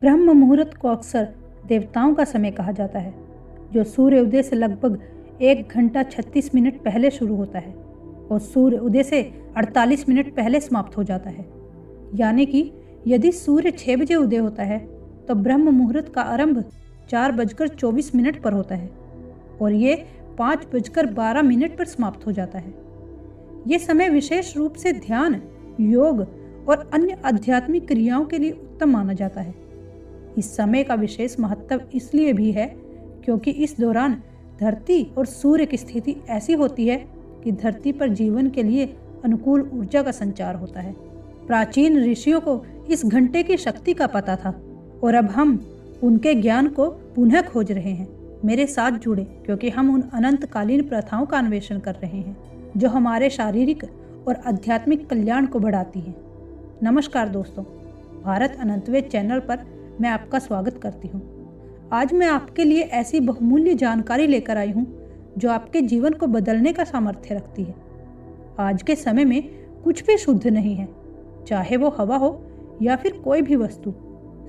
ब्रह्म मुहूर्त को अक्सर देवताओं का समय कहा जाता है, जो सूर्य उदय से लगभग 1 घंटा 36 मिनट पहले शुरू होता है और सूर्य उदय से 48 मिनट पहले समाप्त हो जाता है। यानी कि यदि सूर्य 6 बजे उदय होता है तो ब्रह्म मुहूर्त का आरंभ 4:24 पर होता है और ये 5:12 पर समाप्त हो जाता है। ये समय विशेष रूप से ध्यान, योग और अन्य आध्यात्मिक क्रियाओं के लिए उत्तम माना जाता है। इस समय का विशेष महत्व इसलिए भी है क्योंकि इस दौरान धरती और सूर्य की स्थिति ऐसी होती है कि धरती पर जीवन के लिए अनुकूल ऊर्जा का संचार होता है। प्राचीन ऋषियों को इस घंटे की शक्ति का पता था और अब हम उनके ज्ञान को पुनः खोज रहे हैं। मेरे साथ जुड़े क्योंकि हम उन अनंतकालीन प्रथाओं का अन्वेषण कर रहे हैं जो हमारे शारीरिक और आध्यात्मिक कल्याण को बढ़ाती हैं। नमस्कार दोस्तों, भारत अनंतवेद चैनल पर मैं आपका स्वागत करती हूँ। आज मैं आपके लिए ऐसी बहुमूल्य जानकारी लेकर आई हूँ जो आपके जीवन को बदलने का सामर्थ्य रखती है। आज के समय में कुछ भी शुद्ध नहीं है, चाहे वो हवा हो या फिर कोई भी वस्तु।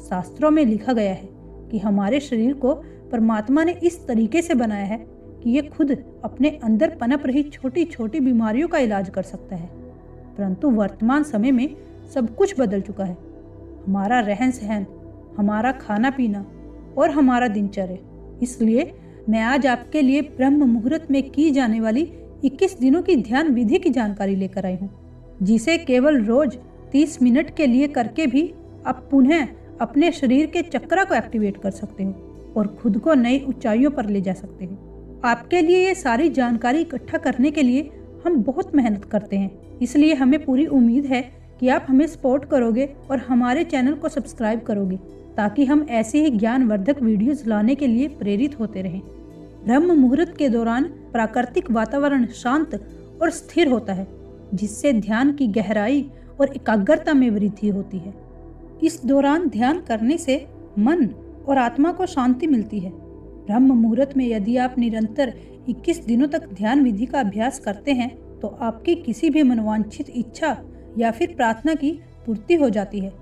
शास्त्रों में लिखा गया है कि हमारे शरीर को परमात्मा ने इस तरीके से बनाया है कि ये खुद अपने अंदर पनप रही छोटी छोटी बीमारियों का इलाज कर सकता है। परंतु वर्तमान समय में सब कुछ बदल चुका है। हमारा रहन सहन, हमारा खाना पीना और हमारा दिनचर्या। इसलिए मैं आज आपके लिए ब्रह्म मुहूर्त में की जाने वाली 21 दिनों की ध्यान विधि की जानकारी लेकर आई हूँ, जिसे केवल रोज 30 मिनट के लिए करके भी आप पुनः अपने शरीर के चक्र को एक्टिवेट कर सकते हो और खुद को नई ऊंचाइयों पर ले जा सकते हो। आपके लिए ये सारी जानकारी इकट्ठा करने के लिए हम बहुत मेहनत करते हैं, इसलिए हमें पूरी उम्मीद है कि आप हमें सपोर्ट करोगे और हमारे चैनल को सब्सक्राइब करोगे ताकि हम ऐसे ही ज्ञानवर्धक वीडियोस लाने के लिए प्रेरित होते रहें। ब्रह्म मुहूर्त के दौरान प्राकृतिक वातावरण शांत और स्थिर होता है, जिससे ध्यान की गहराई और एकाग्रता में वृद्धि होती है। इस दौरान ध्यान करने से मन और आत्मा को शांति मिलती है। ब्रह्म मुहूर्त में यदि आप निरंतर 21 दिनों तक ध्यान विधि का अभ्यास करते हैं तो आपकी किसी भी मनोवांछित इच्छा या फिर प्रार्थना की पूर्ति हो जाती है।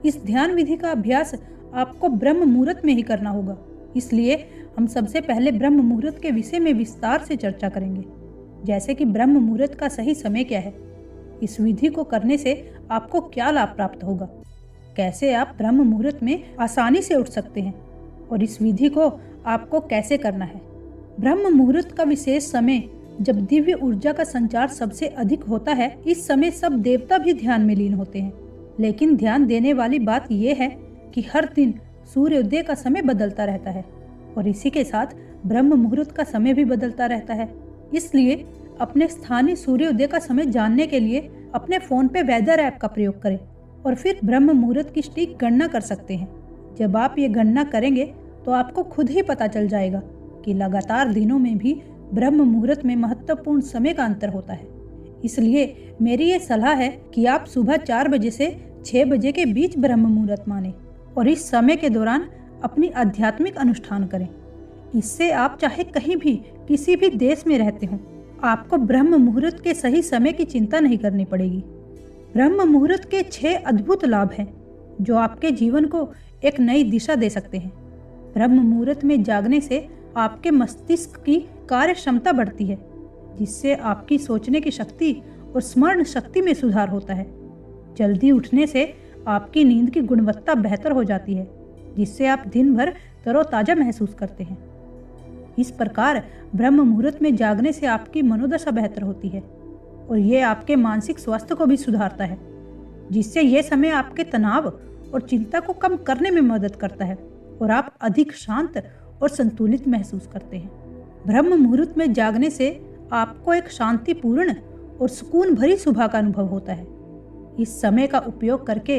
इस ध्यान विधि का अभ्यास आपको ब्रह्म मुहूर्त में ही करना होगा, इसलिए हम सबसे पहले ब्रह्म मुहूर्त के विषय में विस्तार से चर्चा करेंगे, जैसे कि ब्रह्म मुहूर्त का सही समय क्या है, इस विधि को करने से आपको क्या लाभ प्राप्त होगा, कैसे आप ब्रह्म मुहूर्त में आसानी से उठ सकते हैं और इस विधि को आपको कैसे करना है। ब्रह्म मुहूर्त का विशेष समय जब दिव्य ऊर्जा का संचार सबसे अधिक होता है। इस समय सब देवता भी ध्यान में लीन होते हैं, लेकिन ध्यान देने वाली बात यह है कि हर दिन सूर्योदय का समय बदलता रहता है और इसी के साथ ब्रह्म मुहूर्त का समय भी बदलता रहता है। इसलिए अपने स्थानीय सूर्योदय का समय जानने के लिए अपने फोन पे वेदर ऐप का प्रयोग करें और फिर ब्रह्म मुहूर्त की सटीक गणना कर सकते हैं। जब आप ये गणना करेंगे तो आपको खुद ही पता चल जाएगा कि लगातार दिनों में भी ब्रह्म मुहूर्त में महत्वपूर्ण समय का अंतर होता है। इसलिए मेरी ये सलाह है कि आप सुबह 4 बजे से 6 बजे के बीच ब्रह्म मुहूर्त माने और इस समय के दौरान अपनी आध्यात्मिक अनुष्ठान करें। इससे आप चाहे कहीं भी किसी भी देश में रहते हों, आपको ब्रह्म मुहूर्त के सही समय की चिंता नहीं करनी पड़ेगी। ब्रह्म मुहूर्त के 6 अद्भुत लाभ हैं जो आपके जीवन को एक नई दिशा दे सकते हैं। ब्रह्म मुहूर्त में जागने से आपके मस्तिष्क की कार्य क्षमता बढ़ती है, जिससे आपकी सोचने की शक्ति और स्मरण शक्ति में सुधार होता है। जल्दी उठने से आपकी नींद की गुणवत्ता बेहतर हो जाती है, जिससे आप दिन भर तरोताजा महसूस करते हैं। इस प्रकार ब्रह्म मुहूर्त में जागने से आपकी मनोदशा बेहतर होती है और ये आपके मानसिक स्वास्थ्य को भी सुधारता है, जिससे यह समय आपके तनाव और चिंता को कम करने में मदद करता है और आप अधिक शांत और संतुलित महसूस करते हैं। ब्रह्म मुहूर्त में जागने से आपको एक शांतिपूर्ण और सुकून भरी सुबह का अनुभव होता है। इस समय का उपयोग करके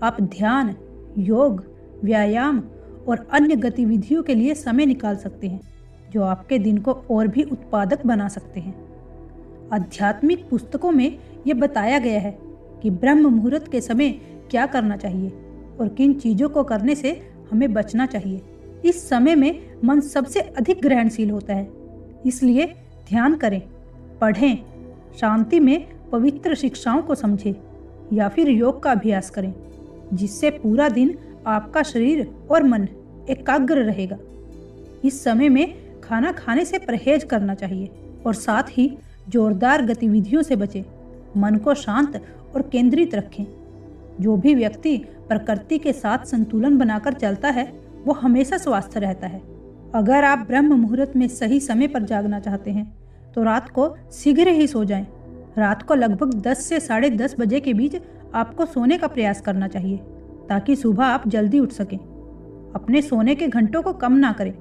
आप ध्यान, योग, व्यायाम और अन्य गतिविधियों के लिए समय निकाल सकते हैं, जो आपके दिन को और भी उत्पादक बना सकते हैं। आध्यात्मिक पुस्तकों में यह बताया गया है कि ब्रह्म मुहूर्त के समय क्या करना चाहिए और किन चीज़ों को करने से हमें बचना चाहिए। इस समय में मन सबसे अधिक ग्रहणशील होता है, इसलिए ध्यान करें, पढ़ें, शांति में पवित्र शिक्षाओं को समझें या फिर योग का अभ्यास करें, जिससे पूरा दिन आपका शरीर और मन एकाग्र रहेगा। इस समय में खाना खाने से परहेज करना चाहिए और साथ ही जोरदार गतिविधियों से बचें। मन को शांत और केंद्रित रखें। जो भी व्यक्ति प्रकृति के साथ संतुलन बनाकर चलता है वो हमेशा स्वस्थ रहता है। अगर आप ब्रह्म मुहूर्त में सही समय पर जागना चाहते हैं तो रात को शीघ्र ही सो जाएं। रात को लगभग 10 से 10:30 बजे के बीच आपको सोने का प्रयास करना चाहिए ताकि सुबह आप जल्दी उठ सकें। अपने सोने के घंटों को कम ना करें,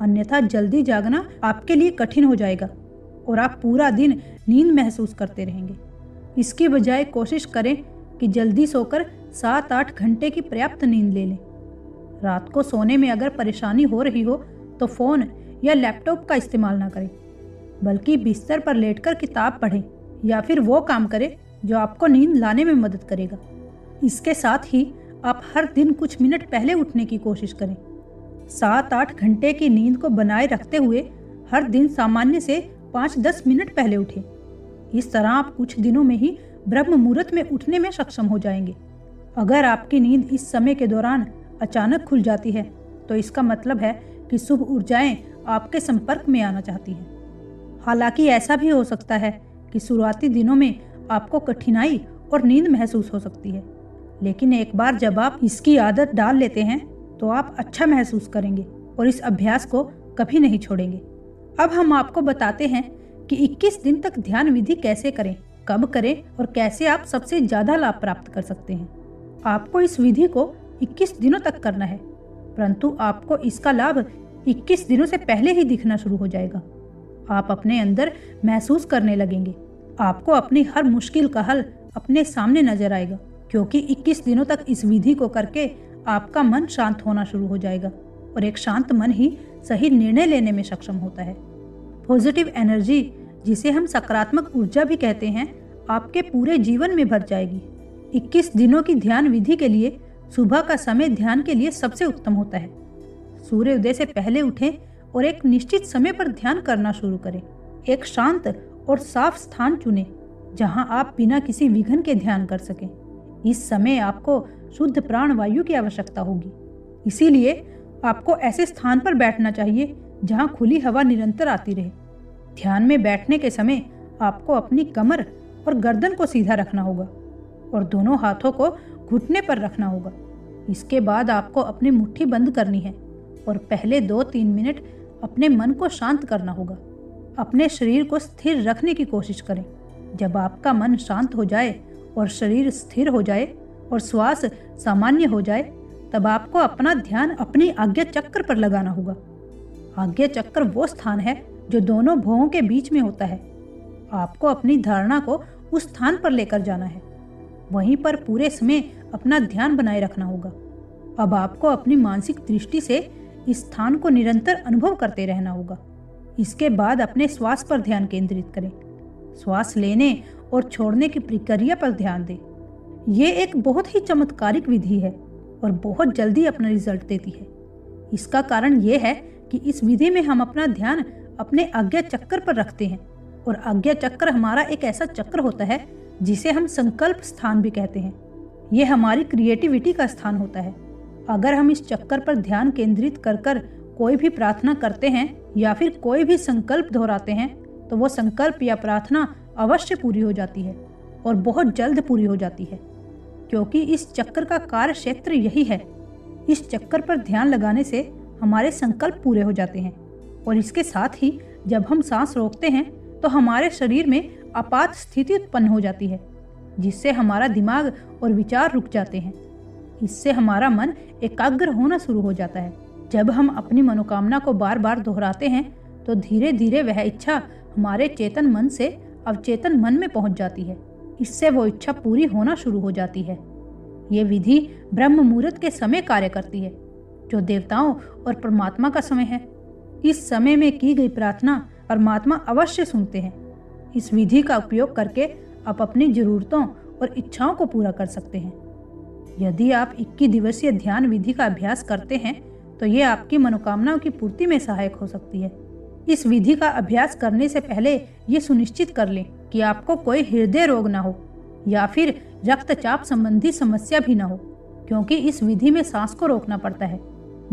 अन्यथा जल्दी जागना आपके लिए कठिन हो जाएगा और आप पूरा दिन नींद महसूस करते रहेंगे। इसकी बजाय कोशिश करें कि जल्दी सोकर 7-8 घंटे की पर्याप्त नींद ले लें। रात को सोने में अगर परेशानी हो रही हो तो फ़ोन या लैपटॉप का इस्तेमाल ना करें, बल्कि बिस्तर पर लेटकर किताब पढ़ें या फिर वो काम करें जो आपको नींद लाने में मदद करेगा। इसके साथ ही आप हर दिन कुछ मिनट पहले उठने की कोशिश करें। 7-8 घंटे की नींद को बनाए रखते हुए हर दिन सामान्य से 5-10 मिनट पहले उठें। इस तरह आप कुछ दिनों में ही ब्रह्म मुहूर्त में उठने में सक्षम हो जाएंगे। अगर आपकी नींद इस समय के दौरान अचानक खुल जाती है तो इसका मतलब है कि शुभ ऊर्जाएं आपके संपर्क में आना चाहती हैं। हालांकि ऐसा भी हो सकता है कि शुरुआती दिनों में आपको कठिनाई और नींद महसूस हो सकती है, लेकिन एक बार जब आप इसकी आदत डाल लेते हैं तो आप अच्छा महसूस करेंगे और इस अभ्यास को कभी नहीं छोड़ेंगे। अब हम आपको बताते हैं कि 21 दिन तक ध्यान विधि कैसे करें, कब करें और कैसे आप सबसे ज़्यादा लाभ प्राप्त कर सकते हैं। आपको इस विधि को 21 दिनों तक करना है, परंतु आपको इसका लाभ 21 दिनों से पहले ही दिखना शुरू हो जाएगा। आप अपने अंदर महसूस करने लगेंगे। आपको अपनी हर मुश्किल का हल अपने सामने नजर आएगा, क्योंकि 21 दिनों तक इस विधि को करके आपका मन शांत होना शुरू हो जाएगा और एक शांत मन ही सही निर्णय लेने में सक्षम होता है। पॉजिटिव एनर्जी, जिसे हम सकारात्मक ऊर्जा भी कहते हैं, आपके पूरे जीवन में भर जाएगी। 21 दिनों की ध्यान विधि के लिए सुबह का समय ध्यान के लिए सबसे उत्तम होता है। सूर्योदय से पहले उठें और एक निश्चित समय पर ध्यान करना शुरू करें। एक शांत और साफ स्थान चुनें जहां आप बिना किसी विघ्न के ध्यान कर सकें। इस समय आपको शुद्ध प्राण वायु की आवश्यकता होगी, इसीलिए आपको ऐसे स्थान पर बैठना चाहिए जहां खुली हवा निरंतर आती रहे। ध्यान में बैठने के समय आपको अपनी कमर और गर्दन को सीधा रखना होगा और दोनों हाथों को घुटने पर रखना होगा। इसके बाद आपको अपनी मुट्ठी बंद करनी है और पहले 2-3 मिनट अपने मन को शांत करना होगा। अपने शरीर को स्थिर रखने की कोशिश करें। जब आपका मन शांत हो जाए और शरीर स्थिर हो जाए और श्वास सामान्य हो जाए, तब आपको अपना ध्यान अपनी आज्ञा चक्र पर लगाना होगा। आज्ञा चक्र वो स्थान है जो दोनों भुवों के बीच में होता है। आपको अपनी धारणा को उस स्थान पर लेकर जाना है। वहीं पर पूरे समय अपना ध्यान बनाए रखना होगा। अब आपको अपनी मानसिक दृष्टि से इस स्थान को निरंतर अनुभव करते रहना होगा। इसके बाद अपने श्वास पर ध्यान केंद्रित करें। श्वास लेने और छोड़ने की प्रक्रिया पर ध्यान दें। ये एक बहुत ही चमत्कारिक विधि है और बहुत जल्दी अपना रिजल्ट देती है। इसका कारण ये है कि इस विधि में हम अपना ध्यान अपने आज्ञा चक्र पर रखते हैं और आज्ञा चक्र हमारा एक ऐसा चक्र होता है जिसे हम संकल्प स्थान भी कहते हैं। ये हमारी क्रिएटिविटी का स्थान होता है। अगर हम इस चक्कर पर ध्यान केंद्रित कर कर कोई भी प्रार्थना करते हैं या फिर कोई भी संकल्प दोहराते हैं तो वो संकल्प या प्रार्थना अवश्य पूरी हो जाती है और बहुत जल्द पूरी हो जाती है, क्योंकि इस चक्कर का कार्य क्षेत्र यही है। इस चक्कर पर ध्यान लगाने से हमारे संकल्प पूरे हो जाते हैं और इसके साथ ही जब हम सांस रोकते हैं तो हमारे शरीर में आपात स्थिति उत्पन्न हो जाती है, जिससे हमारा दिमाग और विचार रुक जाते हैं। इससे हमारा मन एकाग्र होना शुरू हो जाता है। जब हम अपनी मनोकामना को बार बार दोहराते हैं तो धीरे धीरे वह इच्छा हमारे चेतन मन से अवचेतन मन में पहुंच जाती है। इससे वो इच्छा पूरी होना शुरू हो जाती है। ये विधि ब्रह्म मुहूर्त के समय कार्य करती है, जो देवताओं और परमात्मा का समय है। इस समय में की गई प्रार्थना परमात्मा अवश्य सुनते हैं। इस विधि का उपयोग करके आप अपनी जरूरतों और इच्छाओं को पूरा कर सकते हैं। यदि आप 21 दिवसीय ध्यान विधि का अभ्यास करते हैं तो ये आपकी मनोकामनाओं की पूर्ति में सहायक हो सकती है। इस विधि का अभ्यास करने से पहले ये सुनिश्चित कर लें कि आपको कोई हृदय रोग ना हो या फिर रक्तचाप संबंधी समस्या भी ना हो, क्योंकि इस विधि में सांस को रोकना पड़ता है,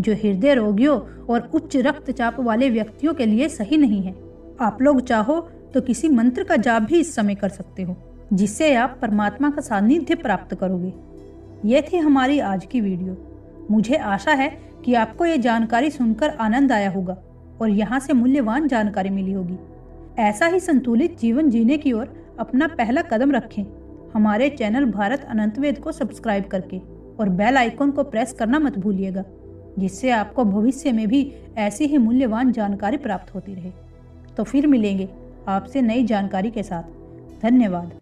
जो हृदय रोगियों और उच्च रक्तचाप वाले व्यक्तियों के लिए सही नहीं है। आप लोग चाहो तो किसी मंत्र का जाप भी इस समय कर सकते हो, जिससे आप परमात्मा का सानिध्य प्राप्त करोगे। ये थी हमारी आज की वीडियो। मुझे आशा है कि आपको ये जानकारी सुनकर आनंद आया होगा और यहाँ से मूल्यवान जानकारी मिली होगी। ऐसा ही संतुलित जीवन जीने की ओर अपना पहला कदम रखें हमारे चैनल भारत अनंत वेद को सब्सक्राइब करके, और बेल आइकन को प्रेस करना मत भूलिएगा, जिससे आपको भविष्य में भी ऐसी ही मूल्यवान जानकारी प्राप्त होती रहे। तो फिर मिलेंगे आपसे नई जानकारी के साथ। धन्यवाद।